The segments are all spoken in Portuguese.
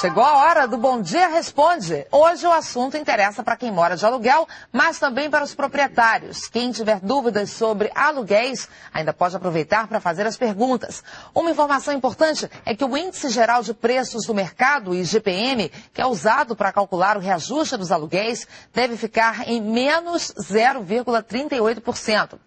Chegou a hora do Bom Dia Responde. Hoje o assunto interessa para quem mora de aluguel, mas também para os proprietários. Quem tiver dúvidas sobre aluguéis ainda pode aproveitar para fazer as perguntas. Uma informação importante é que o Índice Geral de Preços do Mercado, IGPM, que é usado para calcular o reajuste dos aluguéis, deve ficar em menos 0,38%.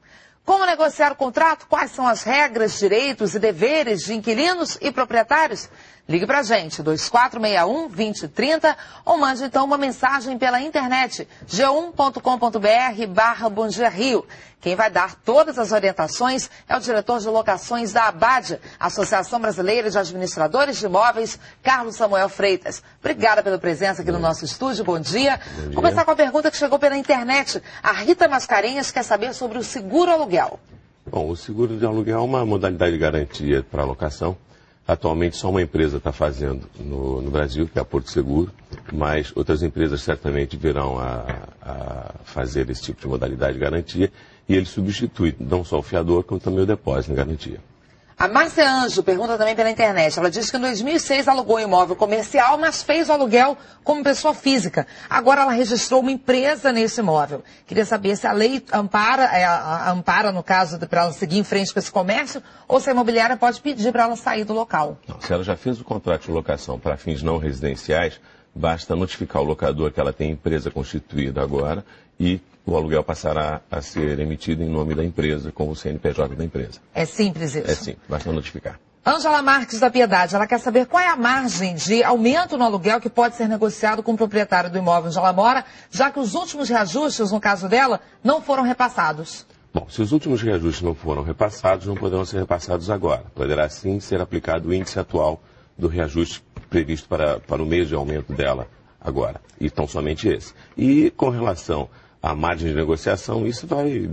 Como negociar o contrato? Quais são as regras, direitos e deveres de inquilinos e proprietários? Ligue para a gente, 2461-2030, ou mande então uma mensagem pela internet, g1.com.br/BomDiaRio. Quem vai dar todas as orientações é o diretor de locações da Abad, Associação Brasileira de Administradores de Imóveis, Carlos Samuel Freitas. Obrigada pela presença aqui no nosso estúdio, bom dia. Bom dia. Começar com a pergunta que chegou pela internet. A Rita Mascarenhas quer saber sobre o seguro aluguel. Bom, o seguro de aluguel é uma modalidade de garantia para locação. Atualmente só uma empresa está fazendo no Brasil, que é a Porto Seguro, mas outras empresas certamente virão a fazer esse tipo de modalidade de garantia e ele substitui não só o fiador, como também o depósito em garantia. A Márcia Anjo pergunta também pela internet. Ela diz que em 2006 alugou um imóvel comercial, mas fez o aluguel como pessoa física. Agora ela registrou uma empresa nesse imóvel. Queria saber se a lei ampara no caso, para ela seguir em frente com esse comércio, ou se a imobiliária pode pedir para ela sair do local. Não, se ela já fez o contrato de locação para fins não residenciais, basta notificar o locador que ela tem empresa constituída agora e o aluguel passará a ser emitido em nome da empresa, com o CNPJ da empresa. É simples isso? É simples, basta notificar. Ângela Marques da Piedade, ela quer saber qual é a margem de aumento no aluguel que pode ser negociado com o proprietário do imóvel onde ela mora, já que os últimos reajustes, no caso dela, não foram repassados. Bom, se os últimos reajustes não foram repassados, não poderão ser repassados agora. Poderá sim ser aplicado o índice atual do reajuste previsto para o mês de aumento dela agora. E tão somente esse. E com relação à margem de negociação, isso vai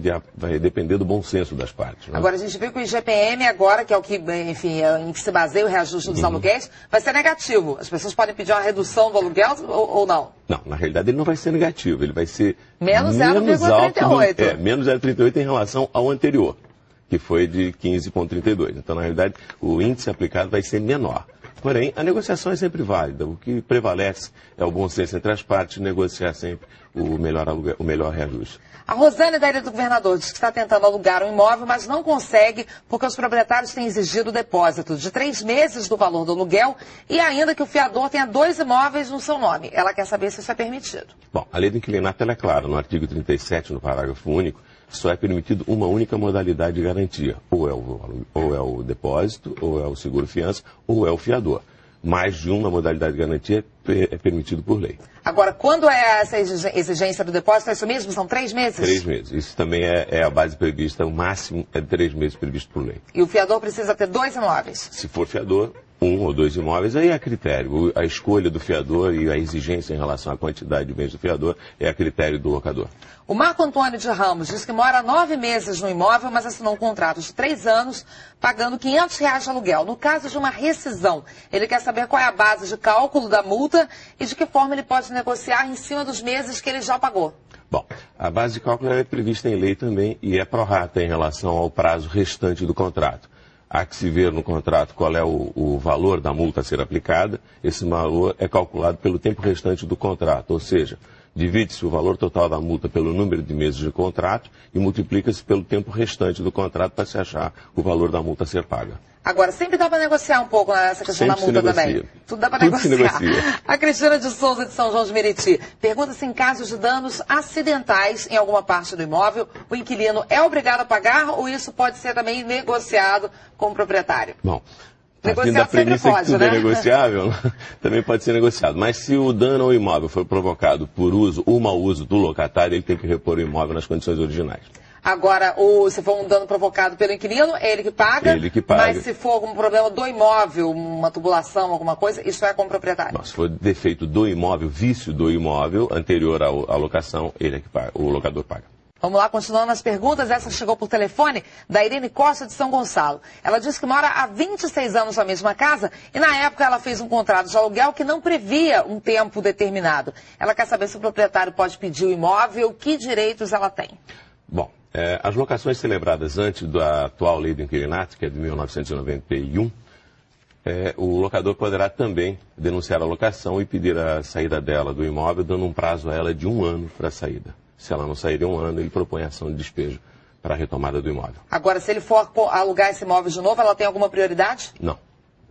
depender do bom senso das partes. Né? Agora, a gente viu que o IGPM agora, que é o que, enfim, em que se baseia o reajuste dos aluguéis, vai ser negativo. As pessoas podem pedir uma redução do aluguel ou não? Não, na realidade ele não vai ser negativo, ele vai ser menos 0,38. Menos 0,38 em relação ao anterior, que foi de 15,32. Então, na realidade, o índice aplicado vai ser menor. Porém, a negociação é sempre válida. O que prevalece é o bom senso entre as partes, negociar sempre o melhor reajuste. A Rosane da Ilha do Governador diz que está tentando alugar um imóvel, mas não consegue porque os proprietários têm exigido o depósito de 3 meses do valor do aluguel e ainda que o fiador tenha 2 imóveis no seu nome. Ela quer saber se isso é permitido. Bom, a lei do inquilinato ela é clara. No artigo 37, no parágrafo único, só é permitido uma única modalidade de garantia. Ou é o depósito, ou é o seguro-fiança, ou é o fiador. Mais de uma modalidade de garantia é permitido por lei. Agora, quando é essa exigência do depósito, é isso mesmo? São 3 meses? 3 meses. Isso também é a base prevista, o máximo é 3 meses previsto por lei. E o fiador precisa ter 2 imóveis? Se for fiador, 1 ou 2 imóveis, aí é a critério. A escolha do fiador e a exigência em relação à quantidade de bens do fiador é a critério do locador. O Marco Antônio de Ramos diz que mora 9 meses no imóvel, mas assinou um contrato de 3 anos, pagando R$ 500 de aluguel. No caso de uma rescisão, ele quer saber qual é a base de cálculo da multa e de que forma ele pode negociar em cima dos meses que ele já pagou. Bom, a base de cálculo é prevista em lei também e é pro rata em relação ao prazo restante do contrato. Há que se ver no contrato qual é o valor da multa a ser aplicada. Esse valor é calculado pelo tempo restante do contrato, ou seja, divide-se o valor total da multa pelo número de meses de contrato e multiplica-se pelo tempo restante do contrato para se achar o valor da multa a ser paga. Agora, sempre dá para negociar um pouco nessa questão da multa também. Tudo dá para negociar. A Cristina de Souza, de São João de Meriti, pergunta se em casos de danos acidentais em alguma parte do imóvel, o inquilino é obrigado a pagar ou isso pode ser também negociado com o proprietário? Bom, partindo da premissa que tudo é negociável, também pode ser negociado. Mas se o dano ao imóvel foi provocado por uso ou mau uso do locatário, ele tem que repor o imóvel nas condições originais. Agora, se for um dano provocado pelo inquilino, é ele que paga. Ele que paga. Mas se for algum problema do imóvel, uma tubulação, alguma coisa, isso é com o proprietário. Não, se for defeito do imóvel, vício do imóvel, anterior à locação, ele é que paga, o locador paga. Vamos lá, continuando as perguntas. Essa chegou por telefone da Irene Costa de São Gonçalo. Ela diz que mora há 26 anos na mesma casa e na época ela fez um contrato de aluguel que não previa um tempo determinado. Ela quer saber se o proprietário pode pedir o imóvel, que direitos ela tem. Bom, as locações celebradas antes da atual lei do inquilinato, que é de 1991, o locador poderá também denunciar a locação e pedir a saída dela do imóvel, dando um prazo a ela de 1 ano para a saída. Se ela não sair em 1 ano, ele propõe ação de despejo para a retomada do imóvel. Agora, se ele for alugar esse imóvel de novo, ela tem alguma prioridade? Não.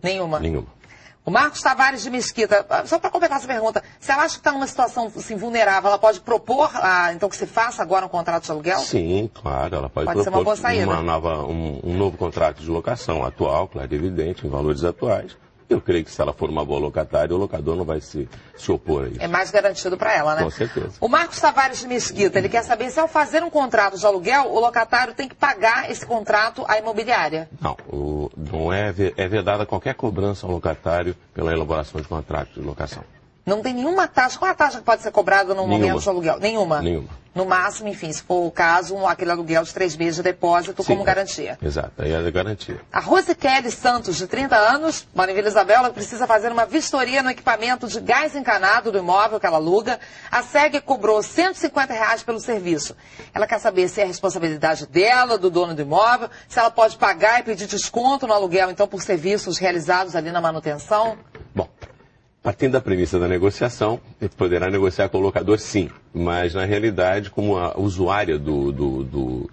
Nenhuma? Nenhuma. O Marcos Tavares de Mesquita, só para completar essa pergunta, se ela acha que está numa situação assim, vulnerável, ela pode propor, então, que se faça agora um contrato de aluguel? Sim, claro, ela pode propor ser uma boa saída. um novo contrato de locação atual, claro, evidente, em valores atuais. Eu creio que se ela for uma boa locatária, o locador não vai se opor a isso. É mais garantido para ela, né? Com certeza. O Marcos Tavares de Mesquita, ele quer saber se ao fazer um contrato de aluguel, o locatário tem que pagar esse contrato à imobiliária. Não, não é vedada qualquer cobrança ao locatário pela elaboração de contrato de locação. Não tem nenhuma taxa. Qual é a taxa que pode ser cobrada no momento de aluguel? Nenhuma? Nenhuma. No máximo, enfim, se for o caso, aquele aluguel de 3 meses de depósito. Sim, como garantia. Exato, aí é a garantia. A Rose Kelly Santos, de 30 anos, mora em Vila Isabel, ela precisa fazer uma vistoria no equipamento de gás encanado do imóvel que ela aluga. A SEG cobrou R$150 pelo serviço. Ela quer saber se é responsabilidade dela, do dono do imóvel, se ela pode pagar e pedir desconto no aluguel, então, por serviços realizados ali na manutenção. Bom, partindo da premissa da negociação, ele poderá negociar com o locador, sim. Mas, na realidade, como a usuária do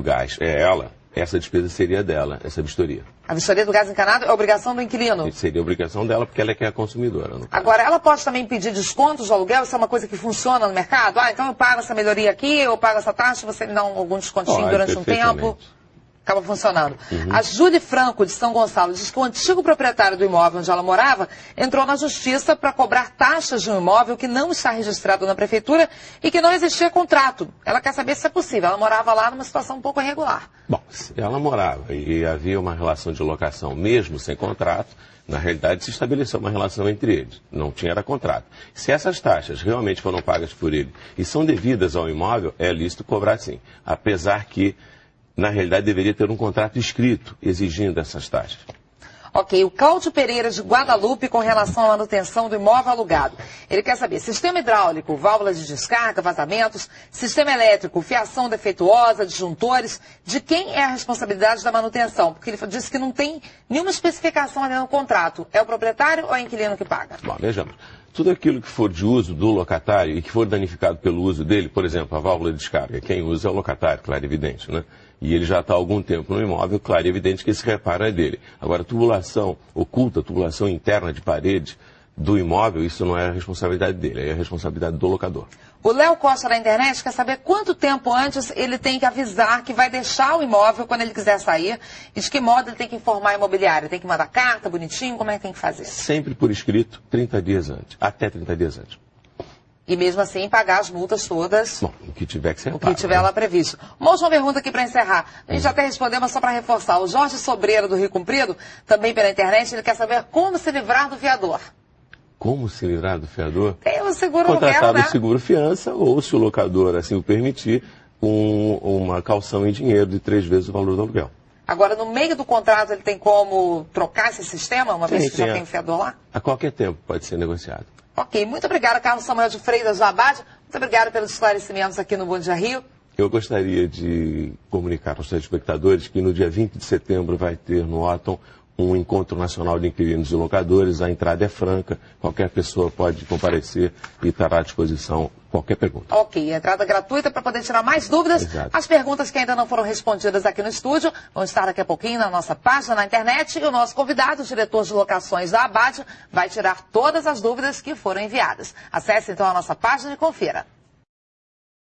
gás é ela, essa despesa seria dela, essa vistoria. A vistoria do gás encanado é obrigação do inquilino? Seria obrigação dela, porque ela é que é a consumidora. Agora, ela pode também pedir descontos de aluguel? Isso é uma coisa que funciona no mercado? Então eu pago essa melhoria aqui, eu pago essa taxa, você me dá algum descontinho durante um tempo? Acaba funcionando. Uhum. A Júlia Franco, de São Gonçalo, diz que o antigo proprietário do imóvel onde ela morava entrou na justiça para cobrar taxas de um imóvel que não está registrado na prefeitura e que não existia contrato. Ela quer saber se é possível. Ela morava lá numa situação um pouco irregular. Bom, se ela morava e havia uma relação de locação mesmo sem contrato, na realidade se estabeleceu uma relação entre eles. Não tinha era contrato. Se essas taxas realmente foram pagas por ele e são devidas ao imóvel, é lícito cobrar sim. Apesar que na realidade, deveria ter um contrato escrito exigindo essas taxas. Ok, o Cláudio Pereira de Guadalupe com relação à manutenção do imóvel alugado. Ele quer saber sistema hidráulico, válvulas de descarga, vazamentos, sistema elétrico, fiação defeituosa, disjuntores. De quem é a responsabilidade da manutenção? Porque ele disse que não tem nenhuma especificação ali no contrato. É o proprietário ou é o inquilino que paga? Bom, vejamos. Tudo aquilo que for de uso do locatário e que for danificado pelo uso dele, por exemplo, a válvula de descarga, quem usa é o locatário, claro e evidente, né? E ele já está há algum tempo no imóvel, claro e evidente que esse reparo é dele. Agora, tubulação oculta, tubulação interna de parede do imóvel, isso não é a responsabilidade dele, é a responsabilidade do locador. O Léo Costa da internet quer saber quanto tempo antes ele tem que avisar que vai deixar o imóvel quando ele quiser sair e de que modo ele tem que informar a imobiliária. Tem que mandar carta, bonitinho, como é que tem que fazer? Sempre por escrito, 30 dias antes, até 30 dias antes. E mesmo assim pagar as multas todas. Bom, o que tiver que ser pago. O que tiver lá previsto. Uma última pergunta aqui para encerrar. A gente já até respondeu, mas só para reforçar. O Jorge Sobreira do Rio Comprido, também pela internet, ele quer saber como se livrar do fiador. Como se livrar do fiador? Tem o seguro contratado aluguel, né? o seguro fiança, ou se o locador assim o permitir, uma calção em dinheiro de 3 vezes o valor do aluguel. Agora, no meio do contrato, ele tem como trocar esse sistema, uma vez que já tem o fiador lá? A qualquer tempo pode ser negociado. Ok, muito obrigada, Carlos Samuel de Freitas do Abade. Muito obrigada pelos esclarecimentos aqui no Bom Dia Rio. Eu gostaria de comunicar aos telespectadores que no dia 20 de setembro vai ter no Otton um encontro nacional de inquilinos e locadores. A entrada é franca, qualquer pessoa pode comparecer e estará à disposição qualquer pergunta. Ok, entrada gratuita para poder tirar mais dúvidas. Exato. As perguntas que ainda não foram respondidas aqui no estúdio vão estar daqui a pouquinho na nossa página na internet e o nosso convidado, o diretor de locações da Abade, vai tirar todas as dúvidas que foram enviadas. Acesse então a nossa página e confira.